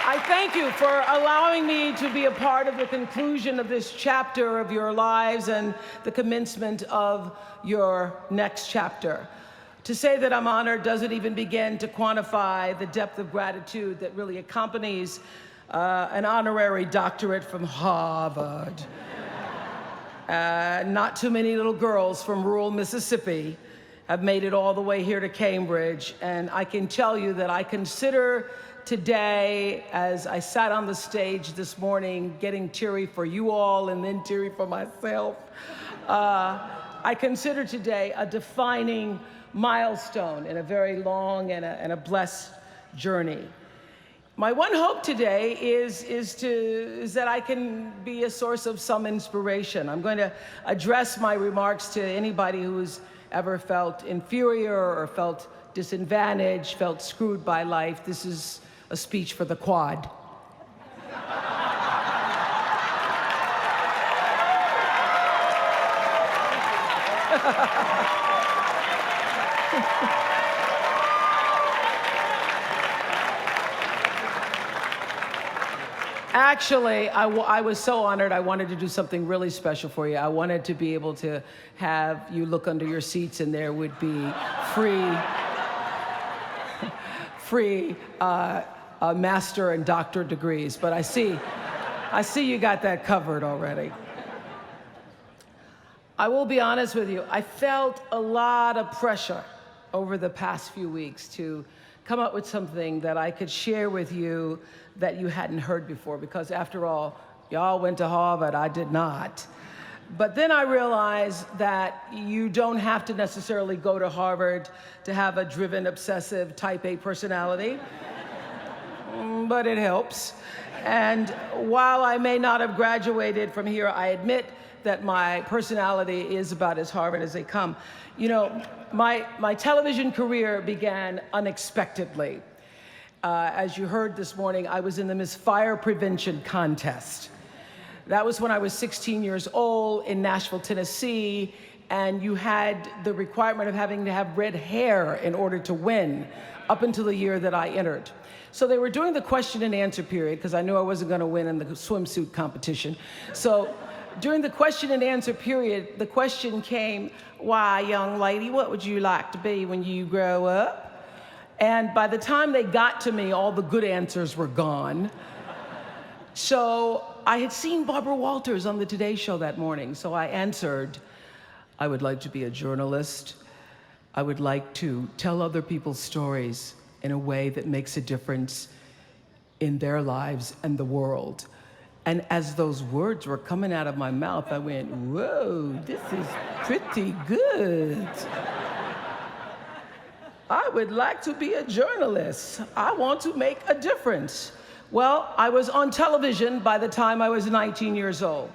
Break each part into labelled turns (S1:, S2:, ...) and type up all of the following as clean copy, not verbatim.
S1: I thank you for allowing me to be a part of the conclusion of this chapter of your lives and the commencement of your next chapter. To say that I'm honored doesn't even begin to quantify the depth of gratitude that really accompanies an honorary doctorate from Harvard. Not too many little girls from rural Mississippi have made it all the way here to Cambridge, and I can tell you that I consider today, as I sat on the stage this morning, getting teary for you all and then teary for myself, I consider today a defining milestone in a very long and a blessed journey. My one hope today is that I can be a source of some inspiration. I'm going to address my remarks to anybody who's ever felt inferior or felt disadvantaged, felt screwed by life. This is a speech for the quad. Actually, I was so honored. I wanted to do something really special for you. I wanted to be able to have you look under your seats and there would be free master and doctor degrees. But I see you got that covered already. I will be honest with you. I felt a lot of pressure over the past few weeks to come up with something that I could share with you that you hadn't heard before, because after all, y'all went to Harvard, I did not. But then I realized that you don't have to necessarily go to Harvard to have a driven, obsessive, type A personality, but it helps. And while I may not have graduated from here, I admit that my personality is about as Harvard as they come. You know, my television career began unexpectedly. As you heard this morning, I was in the Miss Fire Prevention contest. That was when I was 16 years old in Nashville, Tennessee, and you had the requirement of having to have red hair in order to win up until the year that I entered. So they were doing the question and answer period because I knew I wasn't going to win in the swimsuit competition. So during the question and answer period, the question came, "Why, young lady, what would you like to be when you grow up?" And by the time they got to me, all the good answers were gone. So I had seen Barbara Walters on the Today Show that morning, so I answered, "I would like to be a journalist. I would like to tell other people's stories in a way that makes a difference in their lives and the world." And as those words were coming out of my mouth, I went, "Whoa, this is pretty good. I would like to be a journalist. I want to make a difference." Well, I was on television by the time I was 19 years old.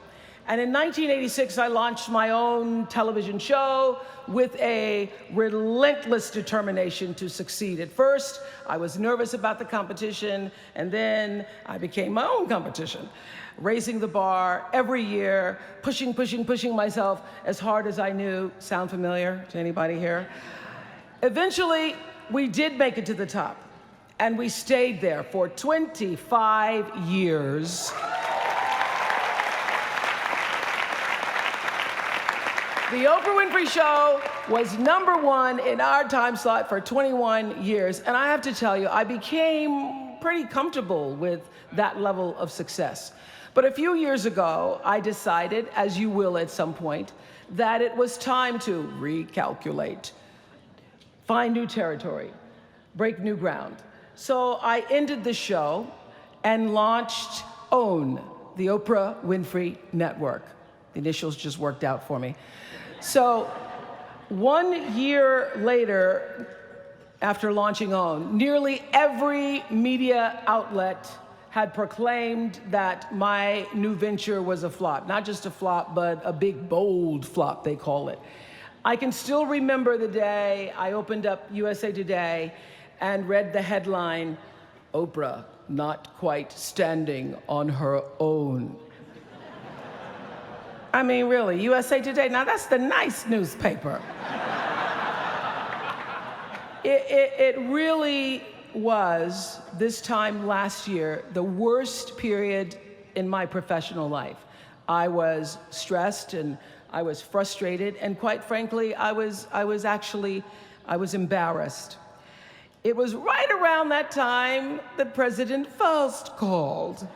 S1: And in 1986, I launched my own television show with a relentless determination to succeed. At first, I was nervous about the competition, and then I became my own competition, raising the bar every year, pushing myself as hard as I knew. Sound familiar to anybody here? Eventually, we did make it to the top, and we stayed there for 25 years. The Oprah Winfrey Show was #1 in our time slot for 21 years, and I have to tell you, I became pretty comfortable with that level of success. But a few years ago, I decided, as you will at some point, that it was time to recalculate, find new territory, break new ground. So I ended the show and launched OWN, the Oprah Winfrey Network. The initials just worked out for me. So 1 year later, after launching OWN, nearly every media outlet had proclaimed that my new venture was a flop. Not just a flop, but a big, bold flop, they call it. I can still remember the day I opened up USA Today and read the headline, "Oprah not quite standing on her own." I mean, really, USA Today, now that's the nice newspaper. It really was, this time last year, the worst period in my professional life. I was stressed and I was frustrated, and quite frankly, I was embarrassed. It was right around that time that President Faust called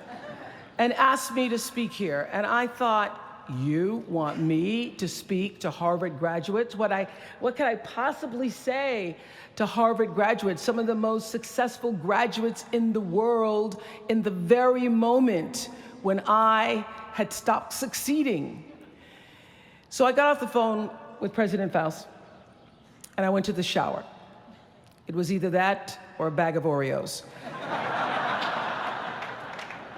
S1: and asked me to speak here. And I thought, you want me to speak to Harvard graduates? What could I possibly say to Harvard graduates, some of the most successful graduates in the world, in the very moment when I had stopped succeeding? So I got off the phone with President Faust, and I went to the shower. It was either that or a bag of Oreos.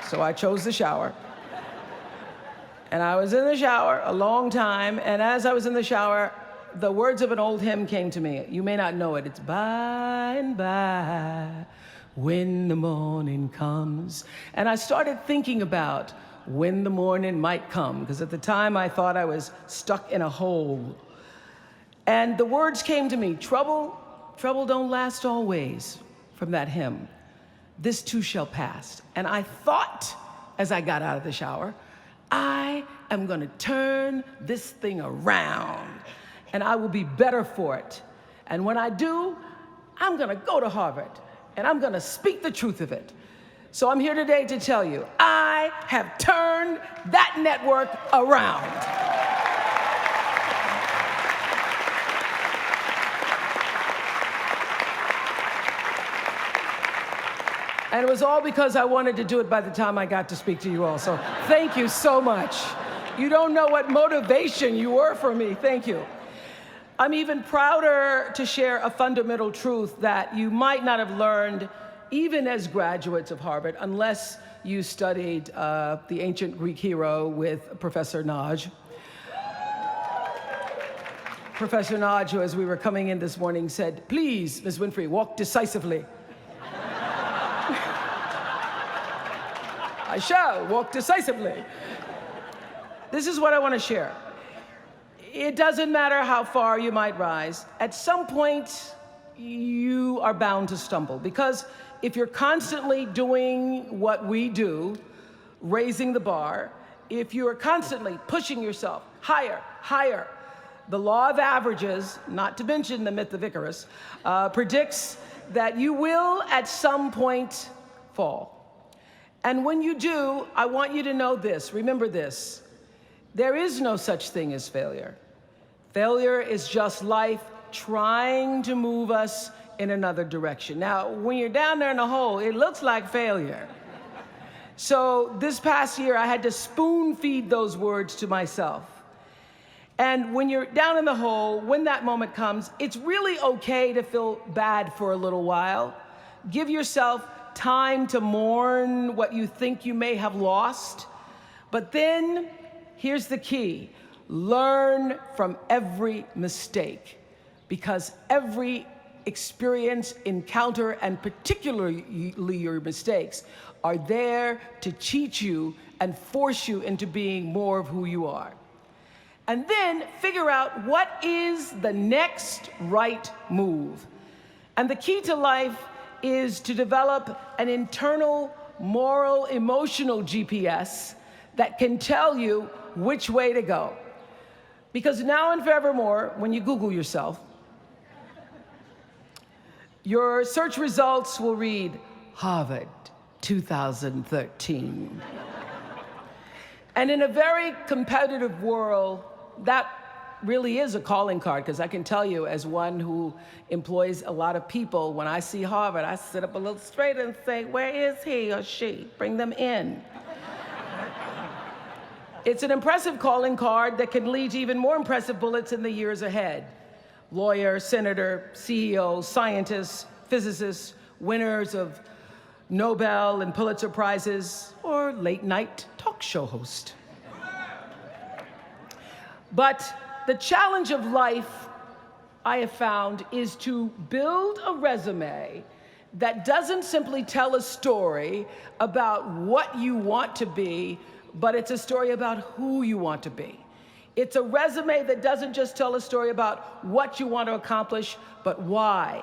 S1: So I chose the shower. And I was in the shower a long time, and as I was in the shower, the words of an old hymn came to me. You may not know it. It's by and by, when the morning comes. And I started thinking about when the morning might come, because at the time I thought I was stuck in a hole. And the words came to me, trouble don't last always, from that hymn. This too shall pass. And I thought, as I got out of the shower, I am going to turn this thing around, and I will be better for it. And when I do, I'm going to go to Harvard, and I'm going to speak the truth of it. So I'm here today to tell you, I have turned that network around. And it was all because I wanted to do it by the time I got to speak to you all. So thank you so much. You don't know what motivation you were for me. Thank you. I'm even prouder to share a fundamental truth that you might not have learned even as graduates of Harvard, unless you studied the ancient Greek hero with Professor Naj. Professor Naj, who as we were coming in this morning said, "Please, Ms. Winfrey, walk decisively." I shall walk decisively. This is what I want to share. It doesn't matter how far you might rise. At some point, you are bound to stumble, because if you're constantly doing what we do, raising the bar, if you are constantly pushing yourself higher, higher, the law of averages, not to mention the myth of Icarus, predicts that you will at some point fall. And when you do, I want you to know this, remember this, there is no such thing as failure. Failure is just life trying to move us in another direction. Now, when you're down there in the hole, it looks like failure. So this past year, I had to spoon feed those words to myself. And when you're down in the hole, when that moment comes, it's really okay to feel bad for a little while. Give yourself time to mourn what you think you may have lost. But then, here's the key. Learn from every mistake, because every experience, encounter, and particularly your mistakes are there to teach you and force you into being more of who you are. And then figure out what is the next right move. And the key to life is to develop an internal, moral, emotional GPS that can tell you which way to go. Because now and forevermore, when you Google yourself, your search results will read, Harvard 2013. And in a very competitive world, that really is a calling card, because I can tell you, as one who employs a lot of people, when I see Harvard, I sit up a little straighter and say, where is he or she? Bring them in. It's an impressive calling card that can lead to even more impressive bullets in the years ahead. Lawyer, senator, CEO, scientists, physicists, winners of Nobel and Pulitzer Prizes, or late-night talk show host. But the challenge of life, I have found, is to build a resume that doesn't simply tell a story about what you want to be, but it's a story about who you want to be. It's a resume that doesn't just tell a story about what you want to accomplish, but why.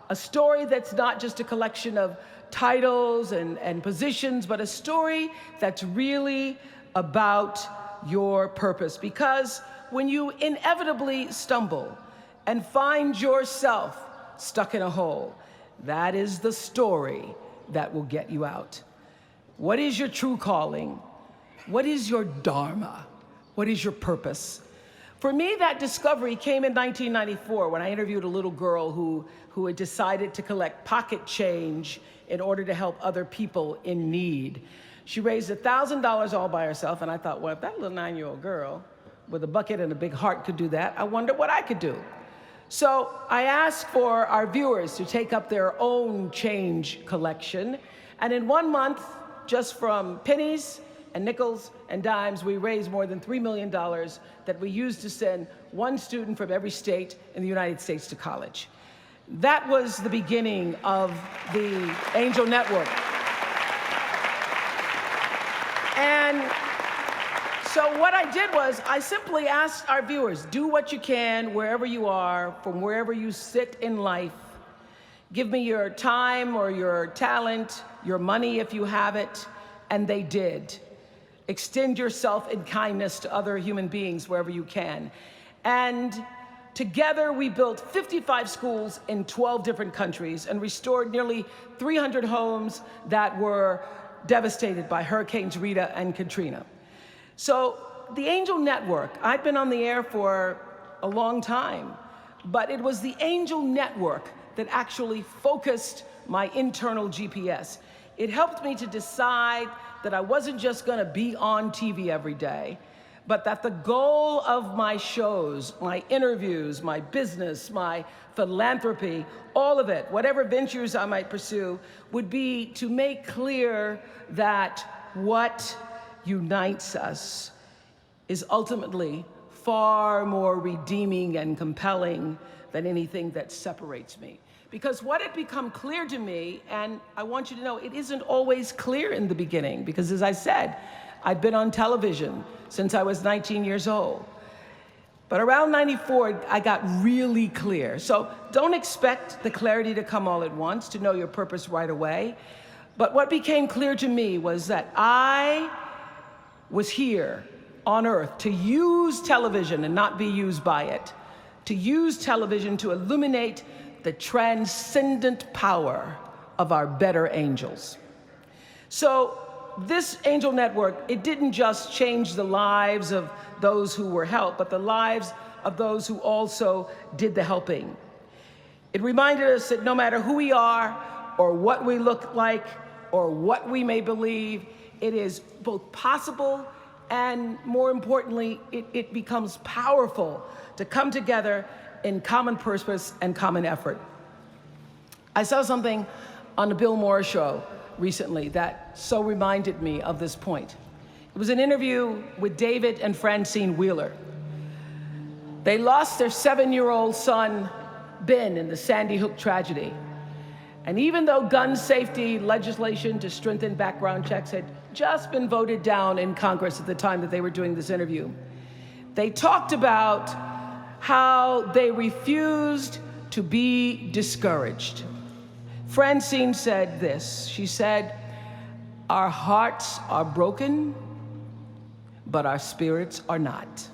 S1: A story that's not just a collection of titles and positions, but a story that's really about your purpose. Because when you inevitably stumble and find yourself stuck in a hole, that is the story that will get you out. What is your true calling? What is your dharma? What is your purpose? For me, that discovery came in 1994 when I interviewed a little girl who had decided to collect pocket change in order to help other people in need. She raised $1,000 all by herself, and I thought, well, if that little 9-year-old girl with a bucket and a big heart could do that, I wonder what I could do. So I asked for our viewers to take up their own change collection, and in 1 month, just from pennies and nickels and dimes, we raised more than $3 million that we used to send one student from every state in the United States to college. That was the beginning of the Angel Network. And so what I did was I simply asked our viewers, do what you can wherever you are, from wherever you sit in life. Give me your time or your talent, your money if you have it, and they did. Extend yourself in kindness to other human beings wherever you can. And together we built 55 schools in 12 different countries and restored nearly 300 homes that were devastated by Hurricanes Rita and Katrina. So the Angel Network, I've been on the air for a long time, but it was the Angel Network that actually focused my internal GPS. It helped me to decide that I wasn't just gonna be on TV every day, but that the goal of my shows, my interviews, my business, my philanthropy, all of it, whatever ventures I might pursue, would be to make clear that what unites us is ultimately far more redeeming and compelling than anything that separates me. Because what had become clear to me, and I want you to know, it isn't always clear in the beginning, because as I said, I've been on television since I was 19 years old. But around 94, I got really clear. So don't expect the clarity to come all at once, to know your purpose right away. But what became clear to me was that I was here on earth to use television and not be used by it, to use television to illuminate the transcendent power of our better angels. So this Angel Network, it didn't just change the lives of those who were helped, but the lives of those who also did the helping. It reminded us that no matter who we are, or what we look like, or what we may believe, it is both possible and, more importantly, it becomes powerful to come together in common purpose and common effort. I saw something on the Bill Maher show recently that so reminded me of this point. It was an interview with David and Francine Wheeler. They lost their 7-year-old son, Ben, in the Sandy Hook tragedy. And even though gun safety legislation to strengthen background checks had just been voted down in Congress at the time that they were doing this interview, they talked about how they refused to be discouraged. Francine said this. She said, "Our hearts are broken, but our spirits are not.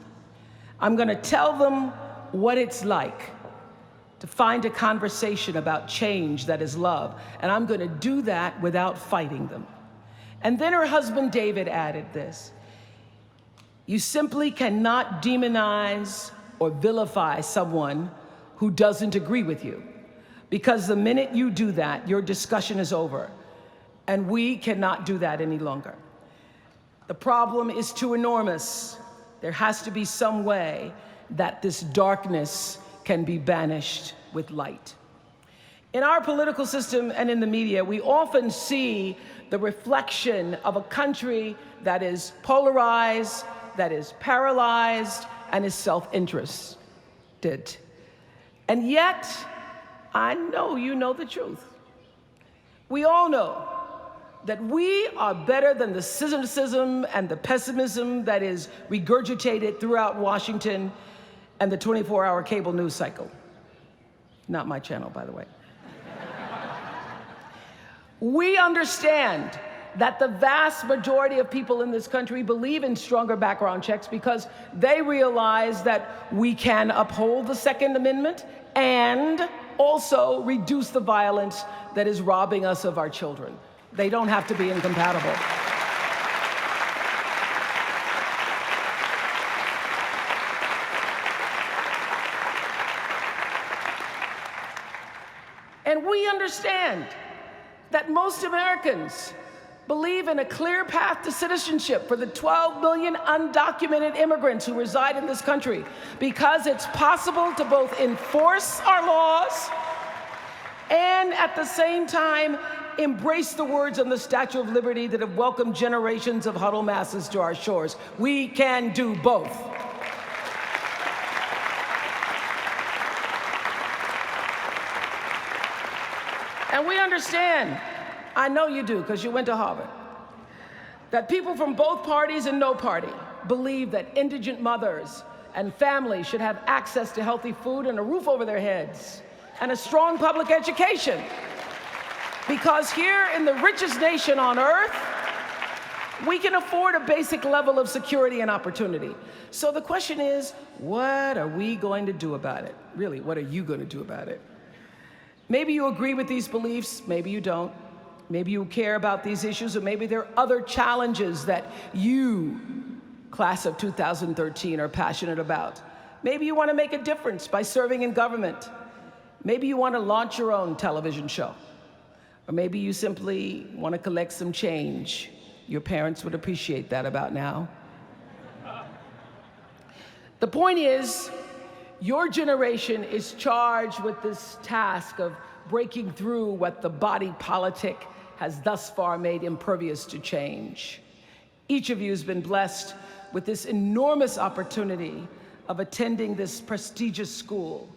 S1: I'm gonna tell them what it's like to find a conversation about change that is love, and I'm gonna do that without fighting them." And then her husband David added this: "You simply cannot demonize or vilify someone who doesn't agree with you, because the minute you do that, your discussion is over, and we cannot do that any longer. The problem is too enormous. There has to be some way that this darkness can be banished with light." In our political system and in the media, we often see the reflection of a country that is polarized, that is paralyzed, and is self-interested. And yet, I know you know the truth. We all know that we are better than the cynicism and the pessimism that is regurgitated throughout Washington and the 24-hour cable news cycle. Not my channel, by the way. We understand that the vast majority of people in this country believe in stronger background checks because they realize that we can uphold the Second Amendment and also reduce the violence that is robbing us of our children. They don't have to be incompatible. And we understand that most Americans believe in a clear path to citizenship for the 12 million undocumented immigrants who reside in this country, because it's possible to both enforce our laws and at the same time embrace the words on the Statue of Liberty that have welcomed generations of huddled masses to our shores. We can do both. And we understand, I know you do because you went to Harvard, that people from both parties and no party believe that indigent mothers and families should have access to healthy food and a roof over their heads and a strong public education. Because here in the richest nation on earth, we can afford a basic level of security and opportunity. So the question is, what are we going to do about it? Really, what are you going to do about it? Maybe you agree with these beliefs, maybe you don't. Maybe you care about these issues, or maybe there are other challenges that you, class of 2013, are passionate about. Maybe you want to make a difference by serving in government. Maybe you want to launch your own television show. Or maybe you simply want to collect some change. Your parents would appreciate that about now. The point is, your generation is charged with this task of breaking through what the body politic has thus far made impervious to change. Each of you has been blessed with this enormous opportunity of attending this prestigious school.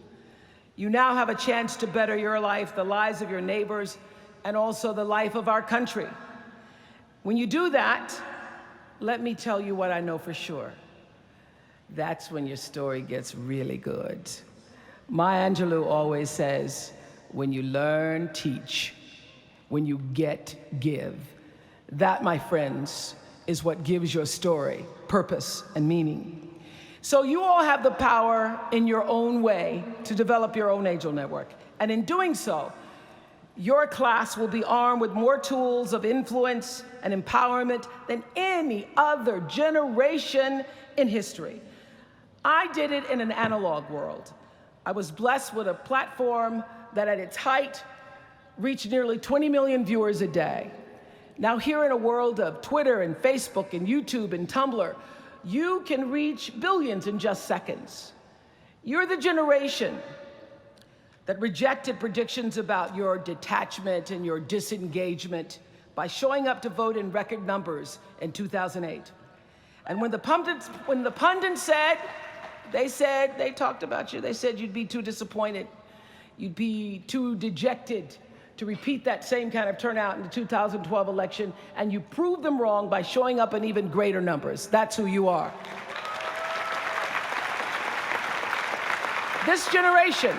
S1: You now have a chance to better your life, the lives of your neighbors, and also the life of our country. When you do that, let me tell you what I know for sure. That's when your story gets really good. Maya Angelou always says, when you learn, teach. When you get, give. That, my friends, is what gives your story purpose and meaning. So you all have the power in your own way to develop your own angel network. And in doing so, your class will be armed with more tools of influence and empowerment than any other generation in history. I did it in an analog world. I was blessed with a platform that at its height reached nearly 20 million viewers a day. Now here in a world of Twitter and Facebook and YouTube and Tumblr, you can reach billions in just seconds. You're the generation that rejected predictions about your detachment and your disengagement by showing up to vote in record numbers in 2008. And when the pundits said, they talked about you, they said you'd be too disappointed, you'd be too dejected to repeat that same kind of turnout in the 2012 election, and you proved them wrong by showing up in even greater numbers. That's who you are. This generation,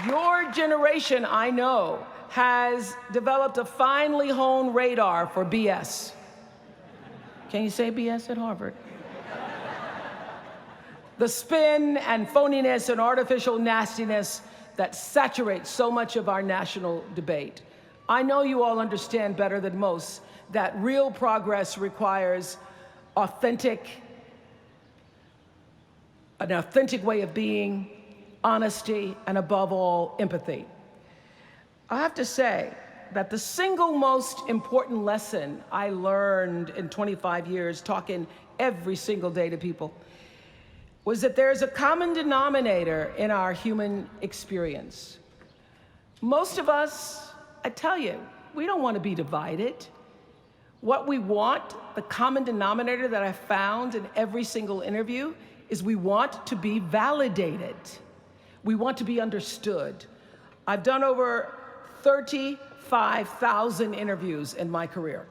S1: your generation, I know, has developed a finely honed radar for BS. Can you say BS at Harvard? The spin and phoniness and artificial nastiness that saturates so much of our national debate. I know you all understand better than most that real progress requires an authentic way of being, honesty, and above all, empathy. I have to say that the single most important lesson I learned in 25 years talking every single day to people was that there is a common denominator in our human experience. Most of us, I tell you, we don't want to be divided. What we want, the common denominator that I found in every single interview, is we want to be validated. We want to be understood. I've done over 35,000 interviews in my career.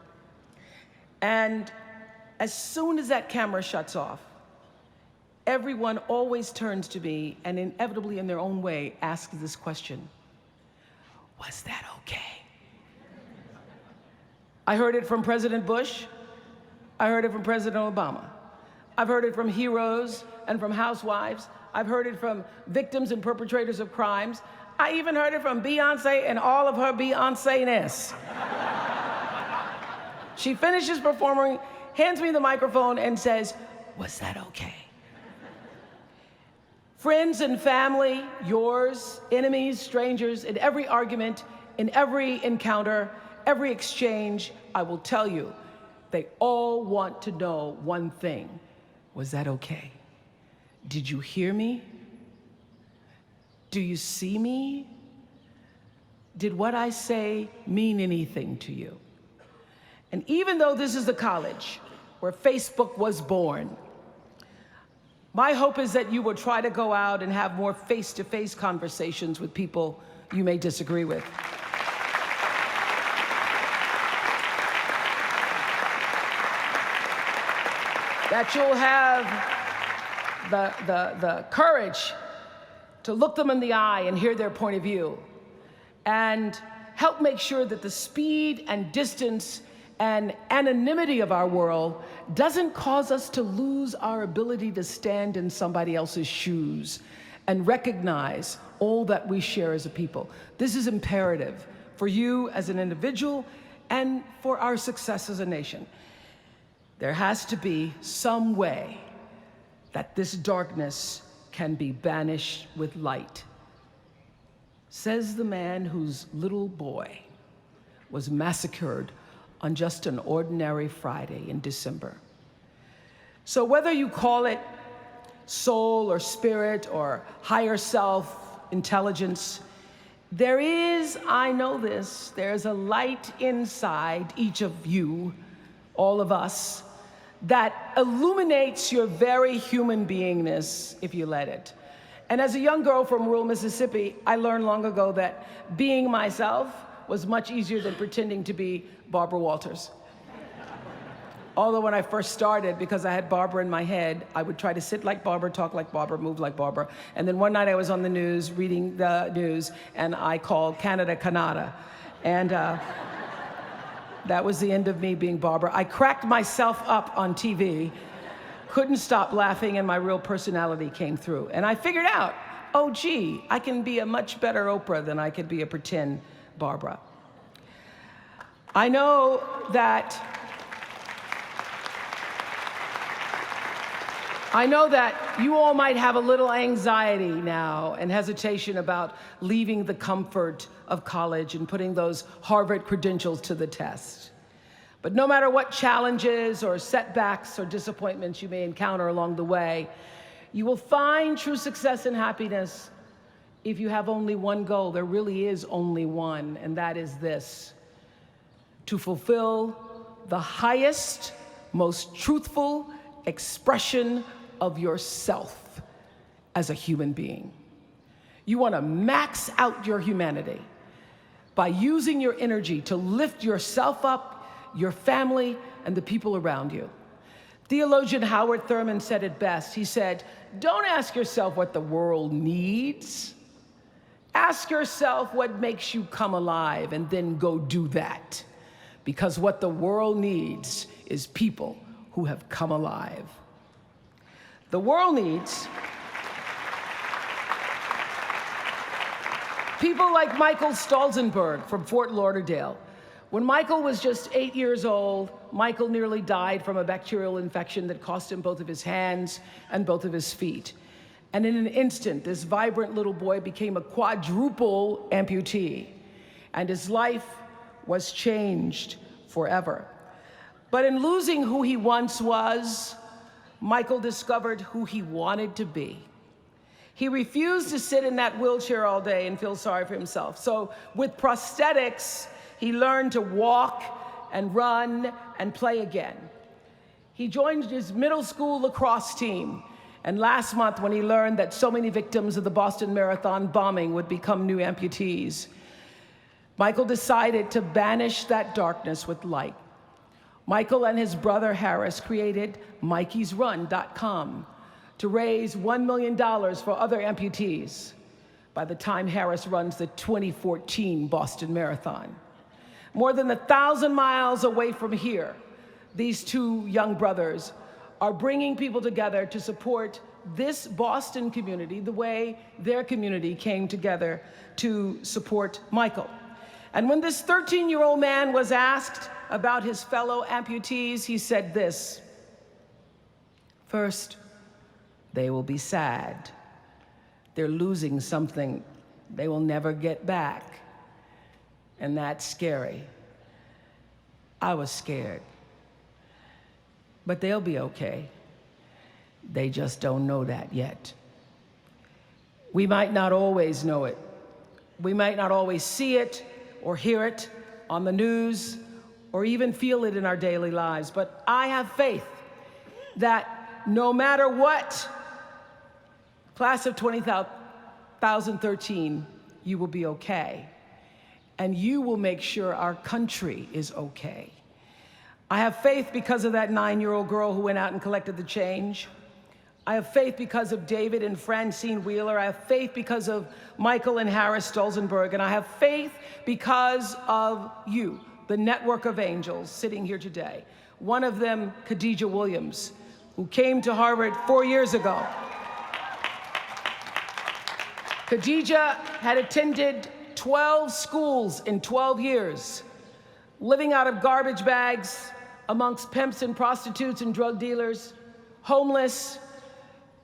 S1: And as soon as that camera shuts off, everyone always turns to me and inevitably in their own way asks this question: was that okay? I heard it from President Bush. I heard it from President Obama. I've heard it from heroes and from housewives. I've heard it from victims and perpetrators of crimes. I even heard it from Beyonce and all of her Beyonce-ness. She finishes performing, hands me the microphone and says, "Was that okay?" Friends and family, yours, enemies, strangers, in every argument, in every encounter, every exchange, I will tell you, they all want to know one thing. Was that okay? Did you hear me? Do you see me? Did what I say mean anything to you? And even though this is the college where Facebook was born, my hope is that you will try to go out and have more face-to-face conversations with people you may disagree with. That you'll have the courage to look them in the eye and hear their point of view, and help make sure that the speed and distance and anonymity of our world doesn't cause us to lose our ability to stand in somebody else's shoes and recognize all that we share as a people. This is imperative for you as an individual and for our success as a nation. There has to be some way that this darkness can be banished with light. Says the man whose little boy was massacred on just an ordinary Friday in December. So whether you call it soul or spirit or higher self, intelligence, there is, I know this, there's a light inside each of you, all of us, that illuminates your very human beingness if you let it. And as a young girl from rural Mississippi, I learned long ago that being myself was much easier than pretending to be Barbara Walters. Although when I first started, because I had Barbara in my head, I would try to sit like Barbara, talk like Barbara, move like Barbara. And then one night I was on the news, reading the news, and I called Canada, Canada. And that was the end of me being Barbara. I cracked myself up on TV, couldn't stop laughing, and my real personality came through. And I figured out, oh gee, I can be a much better Oprah than I could be a pretend Barbara. I know that you all might have a little anxiety now and hesitation about leaving the comfort of college and putting those Harvard credentials to the test. But no matter what challenges or setbacks or disappointments you may encounter along the way, you will find true success and happiness if you have only one goal. There really is only one, and that is this: to fulfill the highest, most truthful expression of yourself as a human being. You want to max out your humanity by using your energy to lift yourself up, your family, and the people around you. Theologian Howard Thurman said it best. He said, "Don't ask yourself what the world needs. Ask yourself what makes you come alive, and then go do that. Because what the world needs is people who have come alive." The world needs people like Michael Stolzenberg from Fort Lauderdale. When Michael was just 8 years old, Michael nearly died from a bacterial infection that cost him both of his hands and both of his feet. And in an instant, this vibrant little boy became a quadruple amputee, and his life was changed forever. But in losing who he once was, Michael discovered who he wanted to be. He refused to sit in that wheelchair all day and feel sorry for himself. So with prosthetics, he learned to walk and run and play again. He joined his middle school lacrosse team. And last month, when he learned that so many victims of the Boston Marathon bombing would become new amputees, Michael decided to banish that darkness with light. Michael and his brother Harris created MikeysRun.com to raise $1 million for other amputees by the time Harris runs the 2014 Boston Marathon. More than 1,000 miles away from here, these two young brothers are bringing people together to support this Boston community the way their community came together to support Michael. And when this 13-year-old man was asked about his fellow amputees, he said this: first, they will be sad. They're losing something they will never get back. And that's scary. I was scared. But they'll be okay. They just don't know that yet. We might not always know it. We might not always see it or hear it on the news or even feel it in our daily lives. But I have faith that no matter what, class of 2013, you will be okay. And you will make sure our country is okay. I have faith because of that 9-year-old girl who went out and collected the change. I have faith because of David and Francine Wheeler. I have faith because of Michael and Harris Stolzenberg. And I have faith because of you, the network of angels sitting here today. One of them, Khadijah Williams, who came to Harvard 4 years ago. Khadijah had attended 12 schools in 12 years, living out of garbage bags amongst pimps and prostitutes and drug dealers, homeless,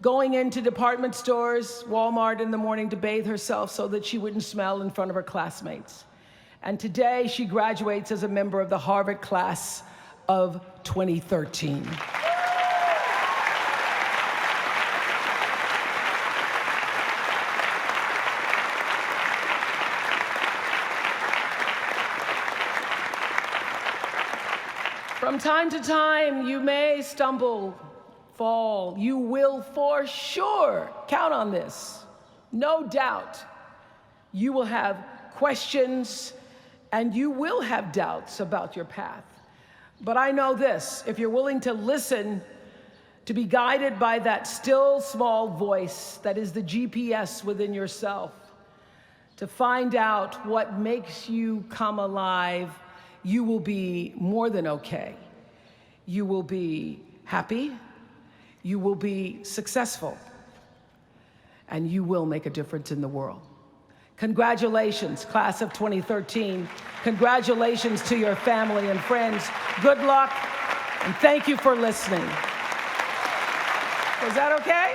S1: going into department stores, Walmart in the morning to bathe herself so that she wouldn't smell in front of her classmates. And today she graduates as a member of the Harvard class of 2013. From time to time, you may stumble, fall. You will for sure count on this. No doubt. You will have questions and you will have doubts about your path. But I know this: if you're willing to listen, to be guided by that still small voice that is the GPS within yourself, to find out what makes you come alive, you will be more than okay. You will be happy, you will be successful, and you will make a difference in the world. Congratulations, class of 2013. Congratulations to your family and friends. Good luck, and thank you for listening. Was that okay?